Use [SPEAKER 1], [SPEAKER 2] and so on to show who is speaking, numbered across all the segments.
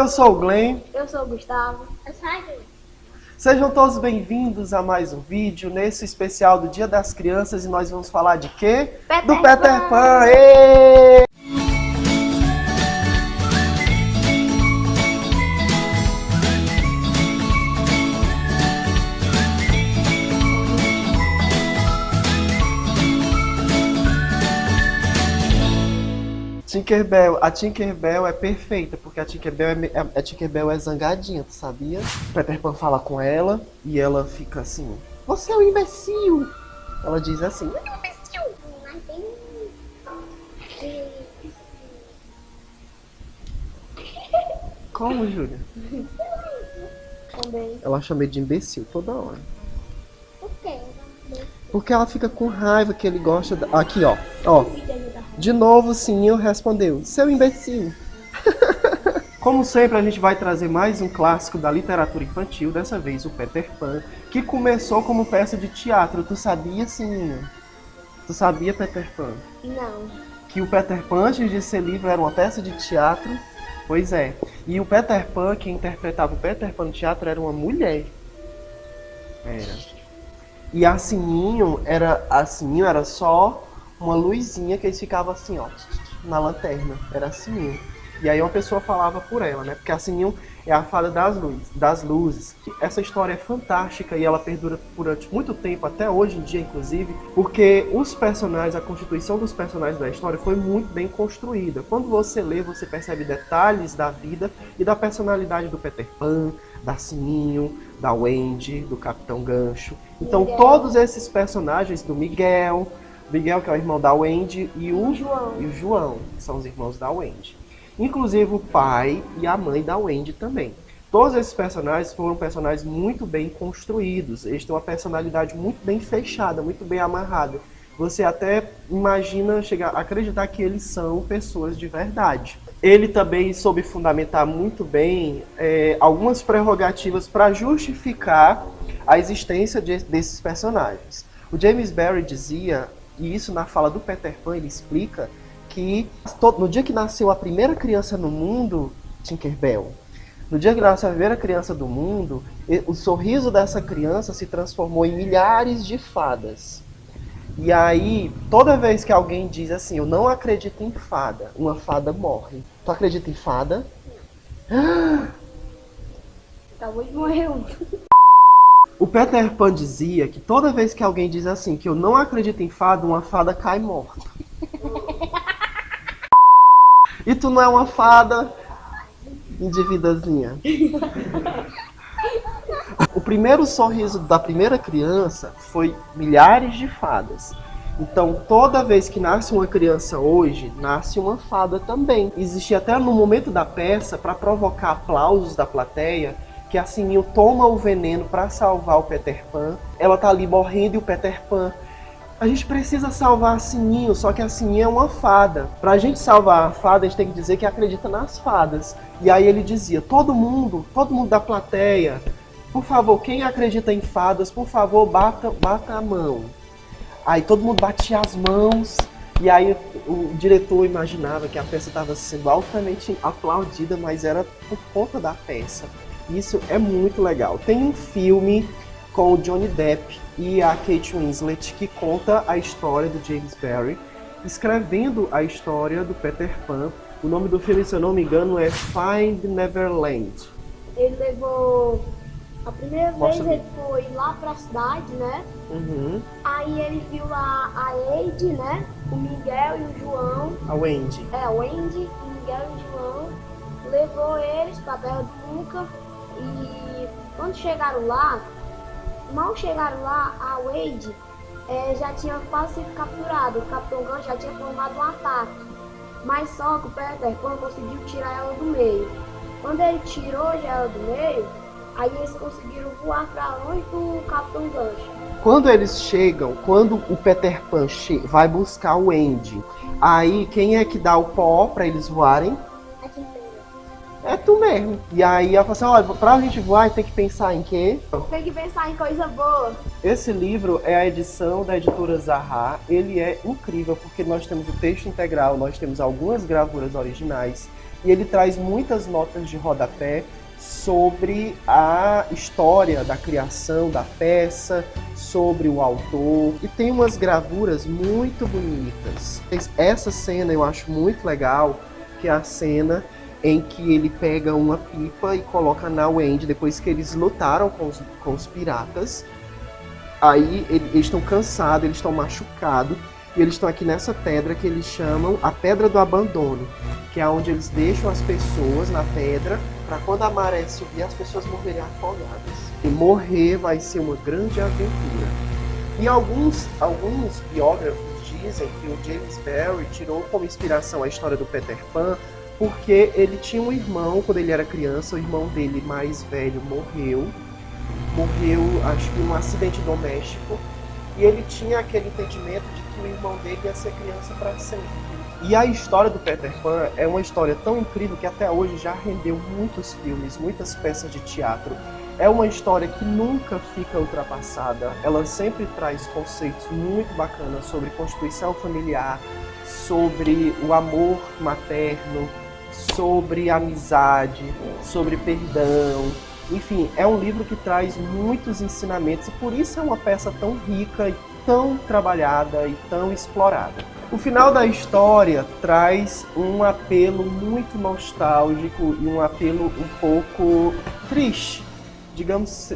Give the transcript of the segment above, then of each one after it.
[SPEAKER 1] Eu sou o Glenn.
[SPEAKER 2] Eu sou o Gustavo. Eu sou a Ju.
[SPEAKER 1] Sejam todos bem-vindos a mais um vídeo nesse especial do Dia das Crianças e nós vamos falar de quê? Do Peter Pan! Êêêê! Tinkerbell. A Tinkerbell é perfeita, porque a Tinkerbell é zangadinha, tu sabia? Peter Pan fala com ela e ela fica assim: "Você é um imbecil!" Ela diz assim: "Você é um imbecil!" Como, Júlia?
[SPEAKER 2] Também.
[SPEAKER 1] Ela chama ele de imbecil toda hora.
[SPEAKER 2] Por quê?
[SPEAKER 1] Porque ela fica com raiva que ele gosta da... Aqui, ó. De novo, sim, eu respondeu: "Seu imbecil!" Como sempre, a gente vai trazer mais um clássico da literatura infantil, dessa vez o Peter Pan, que começou como peça de teatro. Tu sabia, Sininho? Tu sabia, Peter Pan?
[SPEAKER 2] Não.
[SPEAKER 1] Que o Peter Pan, antes de ser livro, era uma peça de teatro? Pois é. E o Peter Pan, quem interpretava o Peter Pan no teatro, era uma mulher. Era. E a Sininho era só uma luzinha que eles ficavam assim, ó, na lanterna. Era a Sininho. E aí uma pessoa falava por ela, né? Porque a Sininho é a fada das luzes. Essa história é fantástica e ela perdura durante muito tempo, até hoje em dia, inclusive, porque os personagens, a constituição dos personagens da história foi muito bem construída. Quando você lê, você percebe detalhes da vida e da personalidade do Peter Pan, da Sininho, da Wendy, do Capitão Gancho. Então todos esses personagens, do Miguel, que é o irmão da Wendy, e o João, que são os irmãos da Wendy. Inclusive o pai e a mãe da Wendy também. Todos esses personagens foram personagens muito bem construídos. Eles têm uma personalidade muito bem fechada, muito bem amarrada. Você até imagina chegar a acreditar que eles são pessoas de verdade. Ele também soube fundamentar muito bem algumas prerrogativas para justificar a existência desses personagens. O James Barrie dizia, e isso na fala do Peter Pan ele explica, que no dia que nasceu a primeira criança no mundo, Tinkerbell, no dia que nasceu a primeira criança do mundo, o sorriso dessa criança se transformou em milhares de fadas. E aí, toda vez que alguém diz assim, eu não acredito em fada, uma fada morre. Tu acredita em fada?
[SPEAKER 2] Acabou de morrer um.
[SPEAKER 1] O Peter Pan dizia que toda vez que alguém diz assim, que eu não acredito em fada, uma fada cai morta. E tu não é uma fada, individazinha. O primeiro sorriso da primeira criança foi milhares de fadas. Então, toda vez que nasce uma criança hoje, nasce uma fada também. Existia até no momento da peça, para provocar aplausos da plateia, que a Sininho toma o veneno para salvar o Peter Pan. Ela tá ali morrendo e o Peter Pan: a gente precisa salvar a Sininho, só que a Sininho é uma fada. Pra gente salvar a fada, a gente tem que dizer que acredita nas fadas. E aí ele dizia, todo mundo da plateia, por favor, quem acredita em fadas, por favor, bata a mão. Aí todo mundo batia as mãos, e aí o diretor imaginava que a peça estava sendo altamente aplaudida, mas era por conta da peça. Isso é muito legal. Tem um filme com o Johnny Depp e a Kate Winslet, que conta a história do James Barrie, escrevendo a história do Peter Pan. O nome do filme, se eu não me engano, é Find Neverland.
[SPEAKER 2] Ele levou... A primeira
[SPEAKER 1] Mostra
[SPEAKER 2] vez ele foi lá pra cidade, né?
[SPEAKER 1] Uhum.
[SPEAKER 2] Aí ele viu lá a Heidi, né? O Miguel e o João.
[SPEAKER 1] A Wendy.
[SPEAKER 2] A Wendy, o Miguel e o João. Levou eles pra terra do Nunca. E quando chegaram lá, mal chegaram lá, a Wendy já tinha quase sido capturada. O Capitão Gancho já tinha formado um ataque. Mas só que o Peter Pan conseguiu tirar ela do meio. Quando ele tirou já ela do meio, aí eles conseguiram voar para longe do Capitão Gancho.
[SPEAKER 1] Quando eles chegam, quando o Peter Pan vai buscar o Andy, aí quem é que dá o pó para eles voarem?
[SPEAKER 2] A Tinkerbell.
[SPEAKER 1] É tu mesmo. E aí ela falou assim, olha, pra gente voar tem que pensar em quê?
[SPEAKER 2] Tem que pensar em coisa boa.
[SPEAKER 1] Esse livro é a edição da editora Zaha. Ele é incrível porque nós temos o texto integral, nós temos algumas gravuras originais e ele traz muitas notas de rodapé sobre a história da criação da peça, sobre o autor, e tem umas gravuras muito bonitas. Essa cena eu acho muito legal, que é a cena em que ele pega uma pipa e coloca na Wendy depois que eles lutaram com os piratas. Aí eles estão cansados, eles estão machucados, e eles estão aqui nessa pedra que eles chamam a Pedra do Abandono, que é onde eles deixam as pessoas na pedra para quando a maré subir as pessoas morrerem afogadas. E morrer vai ser uma grande aventura. E alguns biógrafos dizem que o James Barrie tirou como inspiração a história do Peter Pan porque ele tinha um irmão quando ele era criança, o irmão dele mais velho morreu, acho que num acidente doméstico, e ele tinha aquele entendimento de que o irmão dele ia ser criança para sempre. E a história do Peter Pan é uma história tão incrível que até hoje já rendeu muitos filmes, muitas peças de teatro. É uma história que nunca fica ultrapassada. Ela sempre traz conceitos muito bacanas sobre constituição familiar, sobre o amor materno, sobre amizade, sobre perdão. Enfim, é um livro que traz muitos ensinamentos e por isso é uma peça tão rica e tão trabalhada e tão explorada. O final da história traz um apelo muito nostálgico e um apelo um pouco triste. Digamos,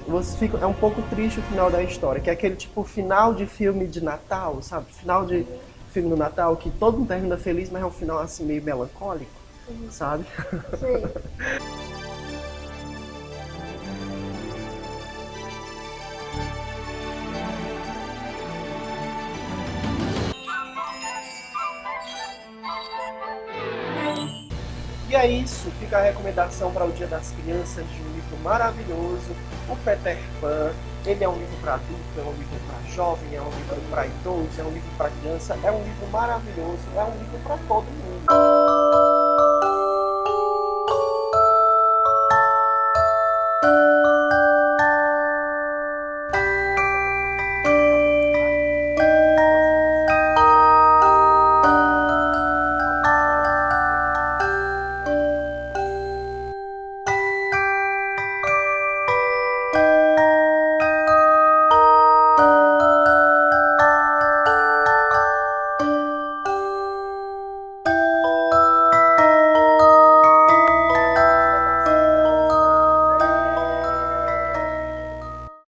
[SPEAKER 1] é um pouco triste o final da história, que é aquele tipo final de filme de Natal, sabe? Final de filme do Natal, que todo mundo termina feliz, mas é um final assim meio melancólico, sabe?
[SPEAKER 2] Sim.
[SPEAKER 1] E é isso, fica a recomendação para o Dia das Crianças de um livro maravilhoso, o Peter Pan. Ele é um livro para adulto, é um livro para jovem, é um livro para idoso, é um livro para criança, é um livro maravilhoso, é um livro para todo mundo.